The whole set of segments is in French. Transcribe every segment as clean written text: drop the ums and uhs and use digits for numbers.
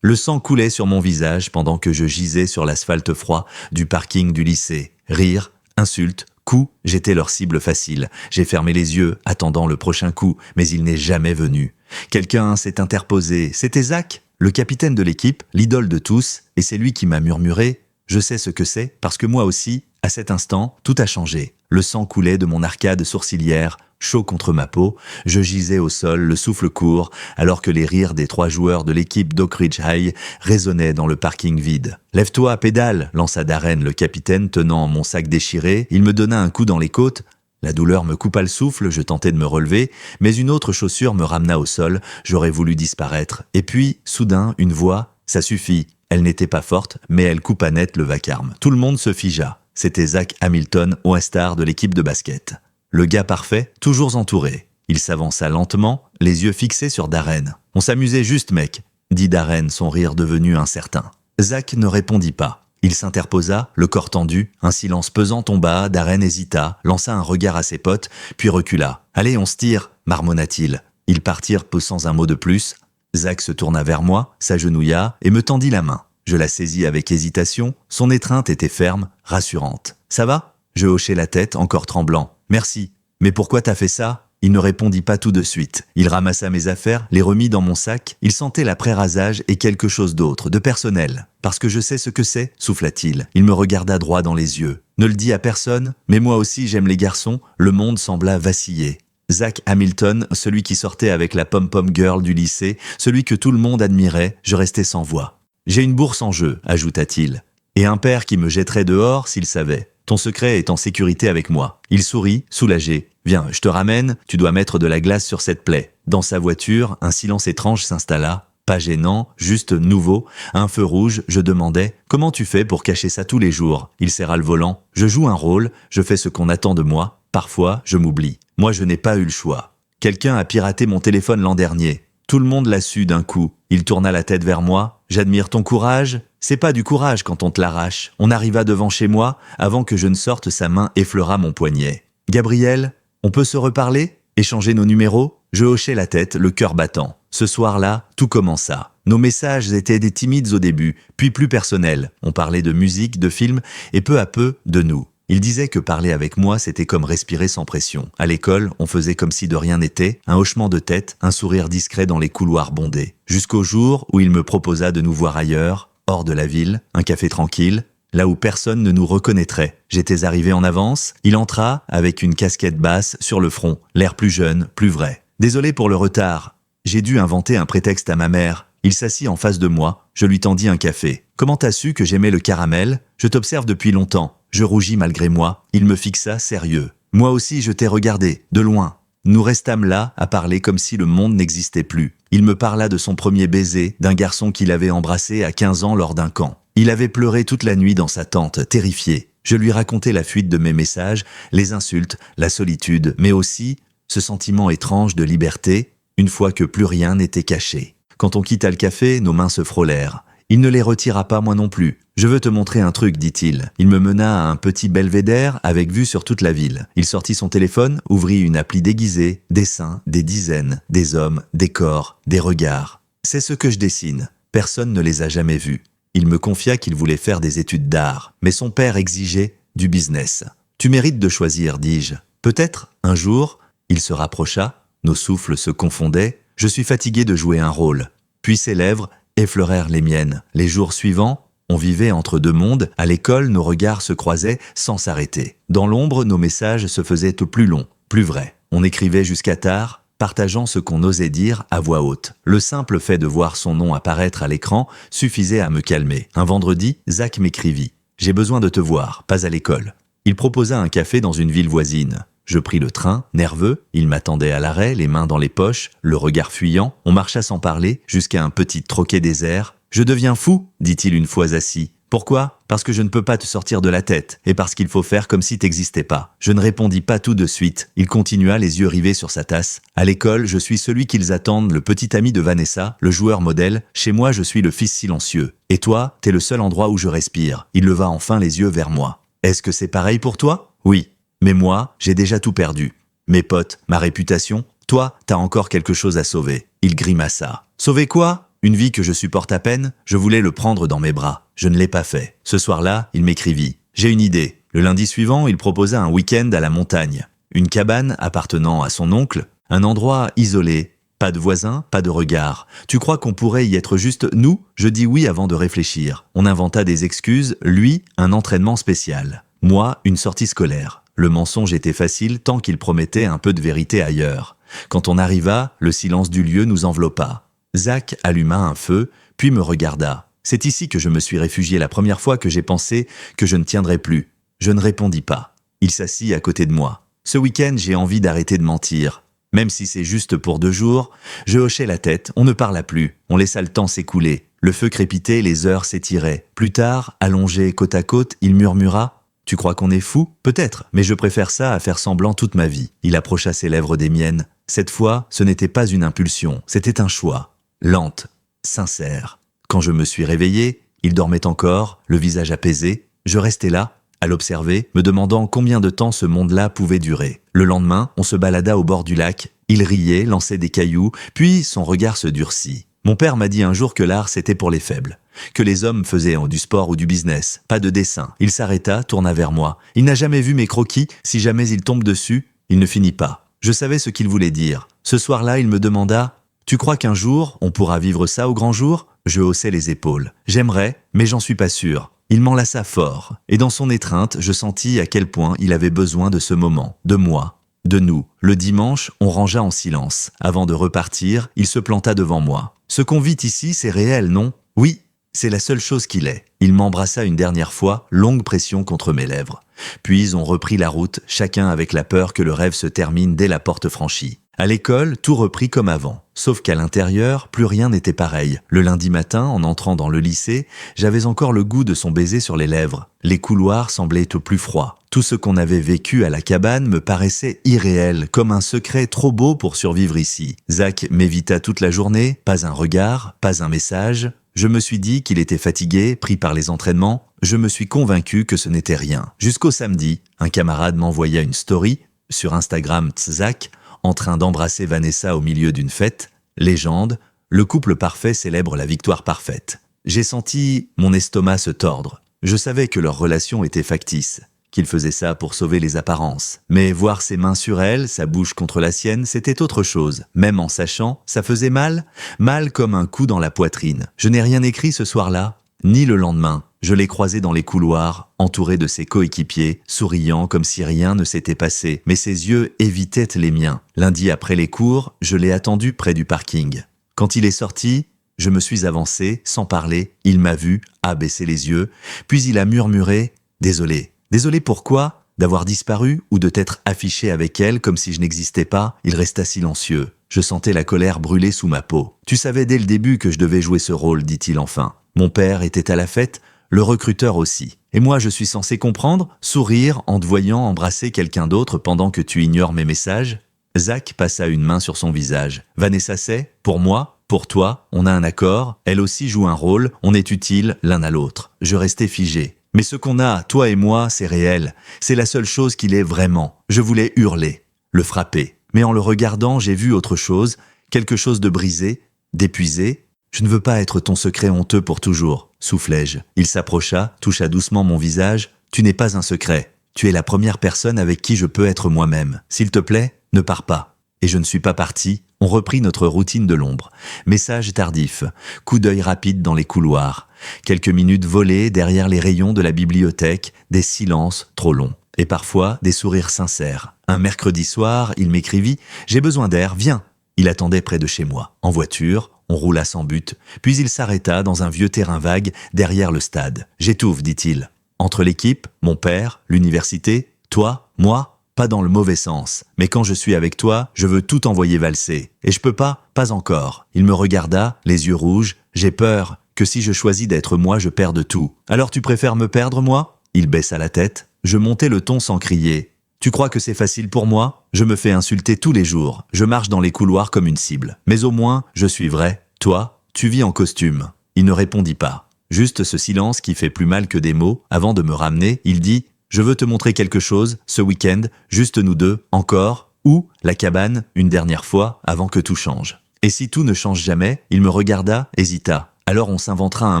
Le sang coulait sur mon visage pendant que je gisais sur l'asphalte froid du parking du lycée. Rires, insultes, coups, j'étais leur cible facile. J'ai fermé les yeux, attendant le prochain coup, mais il n'est jamais venu. Quelqu'un s'est interposé. C'était Zach, le capitaine de l'équipe, l'idole de tous, et c'est lui qui m'a murmuré « Je sais ce que c'est, parce que moi aussi, à cet instant, tout a changé. » Le sang coulait de mon arcade sourcilière, chaud contre ma peau. Je gisais au sol, le souffle court, alors que les rires des 3 joueurs de l'équipe d'Oak Ridge High résonnaient dans le parking vide. « Lève-toi, pédale !» lança Darren, le capitaine, tenant mon sac déchiré. Il me donna un coup dans les côtes. La douleur me coupa le souffle, je tentai de me relever, mais une autre chaussure me ramena au sol. J'aurais voulu disparaître. Et puis, soudain, une voix « Ça suffit !» Elle n'était pas forte, mais elle coupa net le vacarme. Tout le monde se figea. C'était Zach Hamilton, All-Star de l'équipe de basket. Le gars parfait, toujours entouré. Il s'avança lentement, les yeux fixés sur Darren. « On s'amusait juste, mec », dit Darren, son rire devenu incertain. Zach ne répondit pas. Il s'interposa, le corps tendu. Un silence pesant tomba, Darren hésita, lança un regard à ses potes, puis recula. « Allez, on se tire », marmonna-t-il. Ils partirent peu sans un mot de plus. Zach se tourna vers moi, s'agenouilla et me tendit la main. Je la saisis avec hésitation. Son étreinte était ferme, rassurante. « Ça va ?» Je hochai la tête, encore tremblant. « Merci. Mais pourquoi t'as fait ça ?» Il ne répondit pas tout de suite. Il ramassa mes affaires, les remit dans mon sac. Il sentait l'après-rasage et quelque chose d'autre, de personnel. « Parce que je sais ce que c'est » souffla-t-il. Il me regarda droit dans les yeux. « Ne le dis à personne, mais moi aussi j'aime les garçons. » Le monde sembla vaciller. Zach Hamilton, celui qui sortait avec la pom-pom girl du lycée, celui que tout le monde admirait, je restais sans voix. « J'ai une bourse en jeu » ajouta-t-il. « Et un père qui me jetterait dehors s'il savait. Ton secret est en sécurité avec moi. » Il sourit, soulagé. « Viens, je te ramène, tu dois mettre de la glace sur cette plaie. » Dans sa voiture, un silence étrange s'installa. Pas gênant, juste nouveau. Un feu rouge, je demandais « Comment tu fais pour cacher ça tous les jours ?» Il serra le volant. « Je joue un rôle, je fais ce qu'on attend de moi. Parfois, je m'oublie. Moi, je n'ai pas eu le choix. Quelqu'un a piraté mon téléphone l'an dernier. Tout le monde l'a su d'un coup. » Il tourna la tête vers moi. « J'admire ton courage. » C'est pas du courage quand on te l'arrache. On arriva devant chez moi. Avant que je ne sorte, sa main effleura mon poignet. « Gabriel, on peut se reparler? Échanger nos numéros ?» Je hochai la tête, le cœur battant. Ce soir-là, tout commença. Nos messages étaient des timides au début, puis plus personnels. On parlait de musique, de films, et peu à peu, de nous. Il disait que parler avec moi, c'était comme respirer sans pression. À l'école, on faisait comme si de rien n'était, un hochement de tête, un sourire discret dans les couloirs bondés. Jusqu'au jour où il me proposa de nous voir ailleurs, hors de la ville, un café tranquille, là où personne ne nous reconnaîtrait. J'étais arrivé en avance, il entra avec une casquette basse sur le front, l'air plus jeune, plus vrai. Désolé pour le retard. J'ai dû inventer un prétexte à ma mère. Il s'assit en face de moi, je lui tendis un café. Comment t'as su que j'aimais le caramel? Je t'observe depuis longtemps. Je rougis malgré moi. Il me fixa sérieux. Moi aussi je t'ai regardé, de loin. Nous restâmes là, à parler comme si le monde n'existait plus. Il me parla de son premier baiser, d'un garçon qu'il avait embrassé à 15 ans lors d'un camp. Il avait pleuré toute la nuit dans sa tente, terrifié. Je lui racontais la fuite de mes messages, les insultes, la solitude, mais aussi ce sentiment étrange de liberté, une fois que plus rien n'était caché. Quand on quitta le café, nos mains se frôlèrent. Il ne les retira pas, moi non plus. « Je veux te montrer un truc, dit-il. » Il me mena à un petit belvédère avec vue sur toute la ville. Il sortit son téléphone, ouvrit une appli déguisée, des seins, des dizaines, des hommes, des corps, des regards. « C'est ce que je dessine. Personne ne les a jamais vus. » Il me confia qu'il voulait faire des études d'art, mais son père exigeait du business. « Tu mérites de choisir, dis-je. Peut-être, un jour… » Il se rapprocha, nos souffles se confondaient. Je suis fatigué de jouer un rôle. Puis ses lèvres effleurèrent les miennes. Les jours suivants, on vivait entre deux mondes. À l'école, nos regards se croisaient sans s'arrêter. Dans l'ombre, nos messages se faisaient plus longs, plus vrais. On écrivait jusqu'à tard, partageant ce qu'on osait dire à voix haute. Le simple fait de voir son nom apparaître à l'écran suffisait à me calmer. Un vendredi, Zach m'écrivit « J'ai besoin de te voir, pas à l'école ». Il proposa un café dans une ville voisine. Je pris le train, nerveux, il m'attendait à l'arrêt, les mains dans les poches, le regard fuyant. On marcha sans parler jusqu'à un petit troquet désert. « Je deviens fou » dit-il une fois assis. « Pourquoi ? Parce que je ne peux pas te sortir de la tête, et parce qu'il faut faire comme si t'existais pas. » Je ne répondis pas tout de suite. Il continua, les yeux rivés sur sa tasse. « À l'école, je suis celui qu'ils attendent, le petit ami de Vanessa, le joueur modèle. Chez moi, je suis le fils silencieux. Et toi, t'es le seul endroit où je respire. » Il leva enfin les yeux vers moi. « Est-ce que c'est pareil pour toi ? » « Oui. Mais moi, j'ai déjà tout perdu. Mes potes, ma réputation. Toi, t'as encore quelque chose à sauver. » Il grimaça. « Sauver quoi ? une vie que je supporte à peine, je voulais le prendre dans mes bras. Je ne l'ai pas fait. Ce soir-là, il m'écrivit. J'ai une idée. Le lundi suivant, il proposa un week-end à la montagne. Une cabane appartenant à son oncle, un endroit isolé. Pas de voisins, pas de regard. Tu crois qu'on pourrait y être juste nous? Je dis oui avant de réfléchir. On inventa des excuses, lui, un entraînement spécial. Moi, une sortie scolaire. Le mensonge était facile tant qu'il promettait un peu de vérité ailleurs. Quand on arriva, le silence du lieu nous enveloppa. Zach alluma un feu, puis me regarda. C'est ici que je me suis réfugié la première fois que j'ai pensé que je ne tiendrais plus. Je ne répondis pas. Il s'assit à côté de moi. Ce week-end, j'ai envie d'arrêter de mentir. Même si c'est juste pour 2 jours, je hochai la tête, on ne parla plus. On laissa le temps s'écouler. Le feu crépitait, les heures s'étiraient. Plus tard, allongé côte à côte, il murmura « Tu crois qu'on est fou? Peut-être, mais je préfère ça à faire semblant toute ma vie. » Il approcha ses lèvres des miennes. Cette fois, ce n'était pas une impulsion, c'était un choix. Lente, sincère. Quand je me suis réveillé, il dormait encore, le visage apaisé. Je restais là, à l'observer, me demandant combien de temps ce monde-là pouvait durer. Le lendemain, on se balada au bord du lac. Il riait, lançait des cailloux, puis son regard se durcit. Mon père m'a dit un jour que l'art c'était pour les faibles, que les hommes faisaient du sport ou du business, pas de dessin. Il s'arrêta, tourna vers moi. Il n'a jamais vu mes croquis, si jamais il tombe dessus, il ne finit pas. Je savais ce qu'il voulait dire. Ce soir-là, il me demanda « Tu crois qu'un jour, on pourra vivre ça au grand jour ?» Je haussai les épaules. J'aimerais, mais j'en suis pas sûr. Il m'enlaça fort, et dans son étreinte, je sentis à quel point il avait besoin de ce moment, de moi, de nous. Le dimanche, on rangea en silence. Avant de repartir, il se planta devant moi. Ce qu'on vit ici, c'est réel, non? Oui, c'est la seule chose qu'il est. Il m'embrassa une dernière fois, longue pression contre mes lèvres. Puis on reprit la route, chacun avec la peur que le rêve se termine dès la porte franchie. À l'école, tout reprit comme avant. Sauf qu'à l'intérieur, plus rien n'était pareil. Le lundi matin, en entrant dans le lycée, j'avais encore le goût de son baiser sur les lèvres. Les couloirs semblaient au plus froid. Tout ce qu'on avait vécu à la cabane me paraissait irréel, comme un secret trop beau pour survivre ici. Zach m'évita toute la journée, pas un regard, pas un message. Je me suis dit qu'il était fatigué, pris par les entraînements. Je me suis convaincu que ce n'était rien. Jusqu'au samedi, un camarade m'envoya une story sur Instagram Zach, en train d'embrasser Vanessa au milieu d'une fête. Légende, le couple parfait célèbre la victoire parfaite. J'ai senti mon estomac se tordre. Je savais que leur relation était factice, qu'il faisait ça pour sauver les apparences. Mais voir ses mains sur elle, sa bouche contre la sienne, c'était autre chose. Même en sachant, ça faisait mal, mal comme un coup dans la poitrine. Je n'ai rien écrit ce soir-là, ni le lendemain. Je l'ai croisé dans les couloirs, entouré de ses coéquipiers, souriant comme si rien ne s'était passé, mais ses yeux évitaient les miens. Lundi après les cours, je l'ai attendu près du parking. Quand il est sorti, je me suis avancé, sans parler, il m'a vu, a baissé les yeux, puis il a murmuré « Désolé. » Désolé pourquoi? D'avoir disparu ou de t'être affiché avec elle comme si je n'existais pas? Il resta silencieux. Je sentais la colère brûler sous ma peau. Tu savais dès le début que je devais jouer ce rôle, dit-il enfin. Mon père était à la fête, le recruteur aussi. Et moi, je suis censé comprendre, sourire en te voyant embrasser quelqu'un d'autre pendant que tu ignores mes messages? Zach passa une main sur son visage. Vanessa sait, pour moi, pour toi, on a un accord, elle aussi joue un rôle, on est utile l'un à l'autre. Je restais figé. Mais ce qu'on a, toi et moi, c'est réel. C'est la seule chose qu'il est vraiment. Je voulais hurler, le frapper. Mais en le regardant, j'ai vu autre chose, quelque chose de brisé, d'épuisé. Je ne veux pas être ton secret honteux pour toujours, soufflai-je. Il s'approcha, toucha doucement mon visage. Tu n'es pas un secret. Tu es la première personne avec qui je peux être moi-même. S'il te plaît, ne pars pas. Et je ne suis pas parti. On reprit notre routine de l'ombre. Message tardif, coup d'œil rapide dans les couloirs. Quelques minutes volées derrière les rayons de la bibliothèque, des silences trop longs. Et parfois, des sourires sincères. Un mercredi soir, il m'écrivit « J'ai besoin d'air, viens !» Il attendait près de chez moi. En voiture, on roula sans but. Puis il s'arrêta dans un vieux terrain vague derrière le stade. « J'étouffe, dit-il. Entre l'équipe, mon père, l'université, toi, moi, pas dans le mauvais sens. Mais quand je suis avec toi, je veux tout envoyer valser. Et je peux pas encore. » Il me regarda, les yeux rouges. « J'ai peur que si je choisis d'être moi, je perde tout. Alors tu préfères me perdre, moi ?» Il baissa la tête. Je montai le ton sans crier. « Tu crois que c'est facile pour moi? Je me fais insulter tous les jours. Je marche dans les couloirs comme une cible. Mais au moins, je suis vrai. Toi, tu vis en costume. » Il ne répondit pas. Juste ce silence qui fait plus mal que des mots. Avant de me ramener, il dit « Je veux te montrer quelque chose, ce week-end, juste nous deux, encore, ou la cabane, une dernière fois, avant que tout change. » Et si tout ne change jamais, il me regarda, hésita. Alors on s'inventera un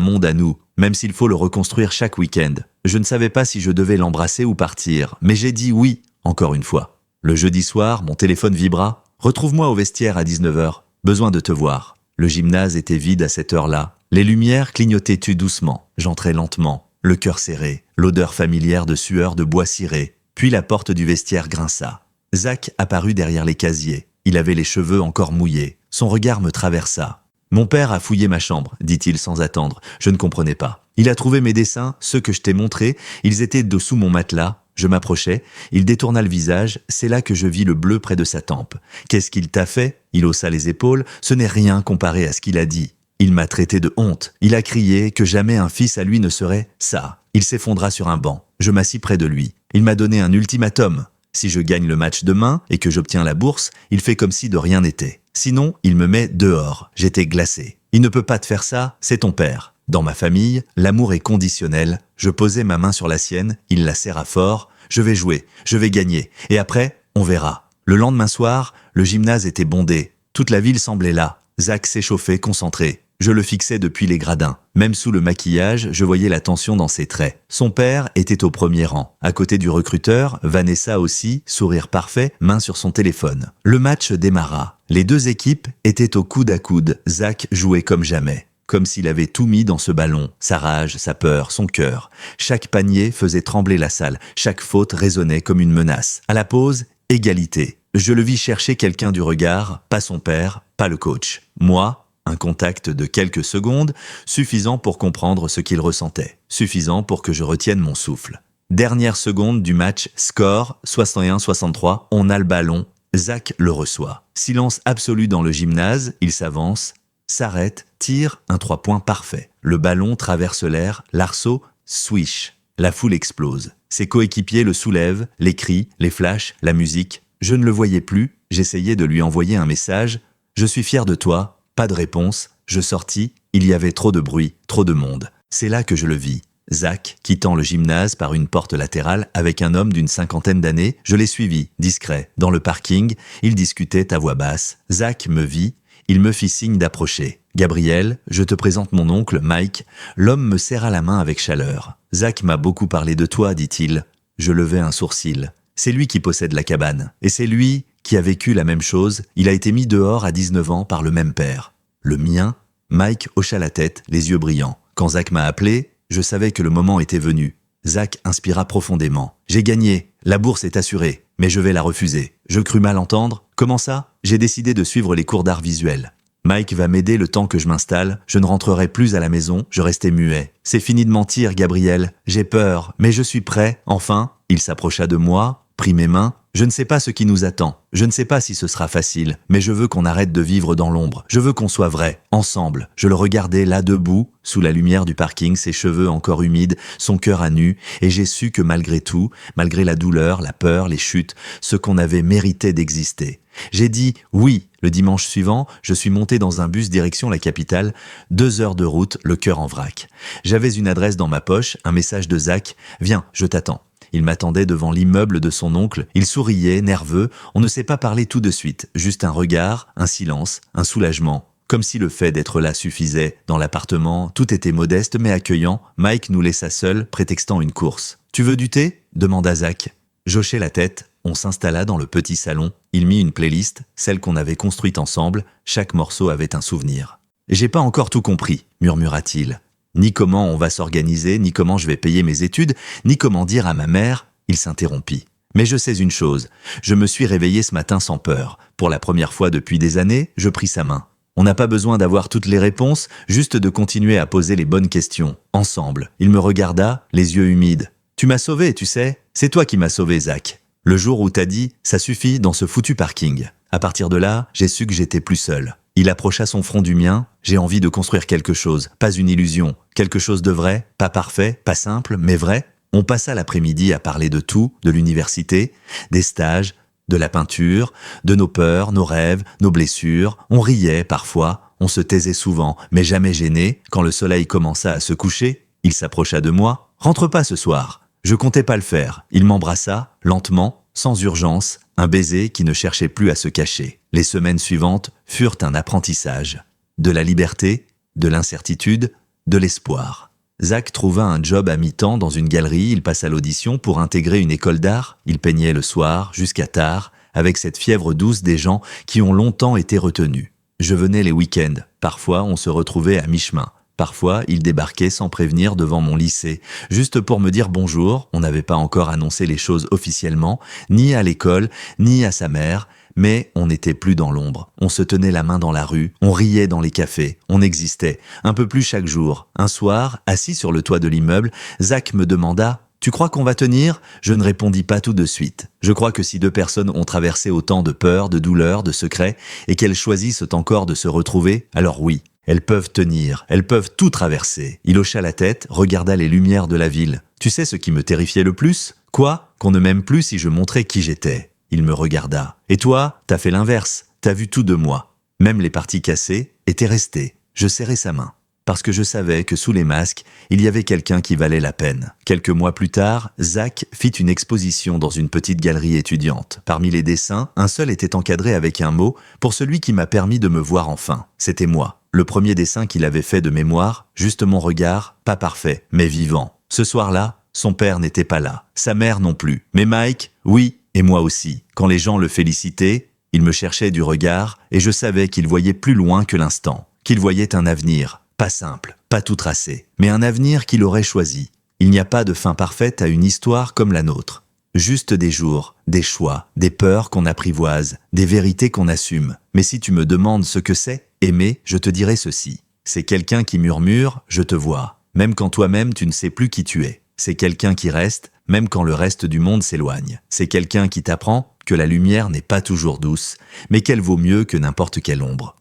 monde à nous, même s'il faut le reconstruire chaque week-end. Je ne savais pas si je devais l'embrasser ou partir, mais j'ai dit oui, encore une fois. Le jeudi soir, mon téléphone vibra. Retrouve-moi au vestiaire à 19h. Besoin de te voir. Le gymnase était vide à cette heure-là. Les lumières clignotaient tout doucement. J'entrais lentement, le cœur serré, l'odeur familière de sueur de bois ciré. Puis la porte du vestiaire grinça. Zach apparut derrière les casiers. Il avait les cheveux encore mouillés. Son regard me traversa. « Mon père a fouillé ma chambre, dit-il sans attendre. Je ne comprenais pas. Il a trouvé mes dessins, ceux que je t'ai montrés. Ils étaient dessous mon matelas. Je m'approchai. Il détourna le visage. C'est là que je vis le bleu près de sa tempe. Qu'est-ce qu'il t'a fait ? Il haussa les épaules. Ce n'est rien comparé à ce qu'il a dit. Il m'a traité de honte. Il a crié que jamais un fils à lui ne serait ça. Il s'effondra sur un banc. Je m'assis près de lui. Il m'a donné un ultimatum. Si je gagne le match demain et que j'obtiens la bourse, il fait comme si de rien n'était. Sinon, il me met dehors. J'étais glacé. Il ne peut pas te faire ça, c'est ton père. Dans ma famille, l'amour est conditionnel. Je posai ma main sur la sienne, il la serra fort. Je vais jouer, je vais gagner. Et après, on verra. Le lendemain soir, le gymnase était bondé. Toute la ville semblait là. Zach s'échauffait, concentré. Je le fixais depuis les gradins. Même sous le maquillage, je voyais la tension dans ses traits. Son père était au premier rang. À côté du recruteur, Vanessa aussi, sourire parfait, main sur son téléphone. Le match démarra. Les deux équipes étaient au coude à coude. Zach jouait comme jamais. Comme s'il avait tout mis dans ce ballon. Sa rage, sa peur, son cœur. Chaque panier faisait trembler la salle. Chaque faute résonnait comme une menace. À la pause, égalité. Je le vis chercher quelqu'un du regard, pas son père, pas le coach. Moi, un contact de quelques secondes, suffisant pour comprendre ce qu'il ressentait, suffisant pour que je retienne mon souffle. Dernière seconde du match, score 61-63, on a le ballon, Zach le reçoit. Silence absolu dans le gymnase, il s'avance, s'arrête, tire, un 3 points parfait. Le ballon traverse l'air, l'arceau, swish. La foule explose. Ses coéquipiers le soulèvent, les cris, les flashs, la musique. Je ne le voyais plus, j'essayais de lui envoyer un message. Je suis fier de toi. Pas de réponse, je sortis, il y avait trop de bruit, trop de monde. C'est là que je le vis. Zach, quittant le gymnase par une porte latérale avec un homme d'une 50aine d'années, je l'ai suivi, discret. Dans le parking, il discutait à voix basse. Zach me vit, il me fit signe d'approcher. « Gabriel, je te présente mon oncle, Mike. » L'homme me serra la main avec chaleur. « Zach m'a beaucoup parlé de toi, dit-il. » Je levai un sourcil. C'est lui qui possède la cabane. Et c'est lui qui a vécu la même chose. Il a été mis dehors à 19 ans par le même père. Le mien, Mike hocha la tête, les yeux brillants. Quand Zach m'a appelé, je savais que le moment était venu. Zach inspira profondément. « J'ai gagné, la bourse est assurée, mais je vais la refuser. » Je crus mal entendre. « Comment ça ? J'ai décidé de suivre les cours d'art visuel. Mike va m'aider le temps que je m'installe. Je ne rentrerai plus à la maison, je restais muet. C'est fini de mentir, Gabriel. J'ai peur, mais je suis prêt. Enfin, il s'approcha de moi, prit mes mains. Je ne sais pas ce qui nous attend. Je ne sais pas si ce sera facile, mais je veux qu'on arrête de vivre dans l'ombre. Je veux qu'on soit vrai, ensemble. Je le regardais là debout, sous la lumière du parking, ses cheveux encore humides, son cœur à nu, et j'ai su que malgré tout, malgré la douleur, la peur, les chutes, ce qu'on avait mérité d'exister. J'ai dit oui. Le dimanche suivant, je suis monté dans un bus direction la capitale, 2 heures de route, le cœur en vrac. J'avais une adresse dans ma poche, un message de Zach. « Viens, je t'attends. » Il m'attendait devant l'immeuble de son oncle. Il souriait, nerveux. On ne s'est pas parlé tout de suite. Juste un regard, un silence, un soulagement. Comme si le fait d'être là suffisait. Dans l'appartement, tout était modeste mais accueillant. Mike nous laissa seuls, prétextant une course. « Tu veux du thé ?» demanda Zach. J'hochai la tête. On s'installa dans le petit salon. Il mit une playlist, celle qu'on avait construite ensemble. Chaque morceau avait un souvenir. « J'ai pas encore tout compris » murmura-t-il. Ni comment on va s'organiser, ni comment je vais payer mes études, ni comment dire à ma mère, il s'interrompit. Mais je sais une chose, je me suis réveillé ce matin sans peur. Pour la première fois depuis des années, je pris sa main. On n'a pas besoin d'avoir toutes les réponses, juste de continuer à poser les bonnes questions, ensemble. Il me regarda, les yeux humides. « Tu m'as sauvé, tu sais, c'est toi qui m'as sauvé, Zach. Le jour où t'as dit, ça suffit dans ce foutu parking. À partir de là, j'ai su que j'étais plus seul. » Il approcha son front du mien. J'ai envie de construire quelque chose, pas une illusion. Quelque chose de vrai, pas parfait, pas simple, mais vrai. On passa l'après-midi à parler de tout, de l'université, des stages, de la peinture, de nos peurs, nos rêves, nos blessures. On riait parfois, on se taisait souvent, mais jamais gêné. Quand le soleil commença à se coucher, il s'approcha de moi. « Rentre pas ce soir !» Je comptais pas le faire. Il m'embrassa, lentement, sans urgence, un baiser qui ne cherchait plus à se cacher. Les semaines suivantes furent un apprentissage. De la liberté, de l'incertitude, de l'espoir. Zach trouva un job à mi-temps dans une galerie, il passa l'audition pour intégrer une école d'art, il peignait le soir, jusqu'à tard, avec cette fièvre douce des gens qui ont longtemps été retenus. Je venais les week-ends, parfois on se retrouvait à mi-chemin. Parfois, il débarquait sans prévenir devant mon lycée, juste pour me dire bonjour, on n'avait pas encore annoncé les choses officiellement, ni à l'école, ni à sa mère, mais on n'était plus dans l'ombre. On se tenait la main dans la rue, on riait dans les cafés, on existait, un peu plus chaque jour. Un soir, assis sur le toit de l'immeuble, Zach me demanda « Tu crois qu'on va tenir ?» Je ne répondis pas tout de suite. Je crois que si deux personnes ont traversé autant de peur, de douleur, de secrets, et qu'elles choisissent encore de se retrouver, alors oui. Elles peuvent tenir, elles peuvent tout traverser. Il hocha la tête, regarda les lumières de la ville. Tu sais ce qui me terrifiait le plus ? Quoi ? Qu'on ne m'aime plus si je montrais qui j'étais. Il me regarda. Et toi, t'as fait l'inverse. T'as vu tout de moi. Même les parties cassées étaient restées. Je serrai sa main. Parce que je savais que sous les masques, il y avait quelqu'un qui valait la peine. Quelques mois plus tard, Zach fit une exposition dans une petite galerie étudiante. Parmi les dessins, un seul était encadré avec un mot pour celui qui m'a permis de me voir enfin. C'était moi. Le premier dessin qu'il avait fait de mémoire, juste mon regard, pas parfait, mais vivant. Ce soir-là, son père n'était pas là, sa mère non plus. Mais Mike, oui, et moi aussi. Quand les gens le félicitaient, il me cherchait du regard et je savais qu'il voyait plus loin que l'instant, qu'il voyait un avenir, pas simple, pas tout tracé, mais un avenir qu'il aurait choisi. Il n'y a pas de fin parfaite à une histoire comme la nôtre. Juste des jours, des choix, des peurs qu'on apprivoise, des vérités qu'on assume. Mais si tu me demandes ce que c'est, aimer, je te dirai ceci. C'est quelqu'un qui murmure « je te vois », même quand toi-même tu ne sais plus qui tu es. C'est quelqu'un qui reste, même quand le reste du monde s'éloigne. C'est quelqu'un qui t'apprend que la lumière n'est pas toujours douce, mais qu'elle vaut mieux que n'importe quelle ombre.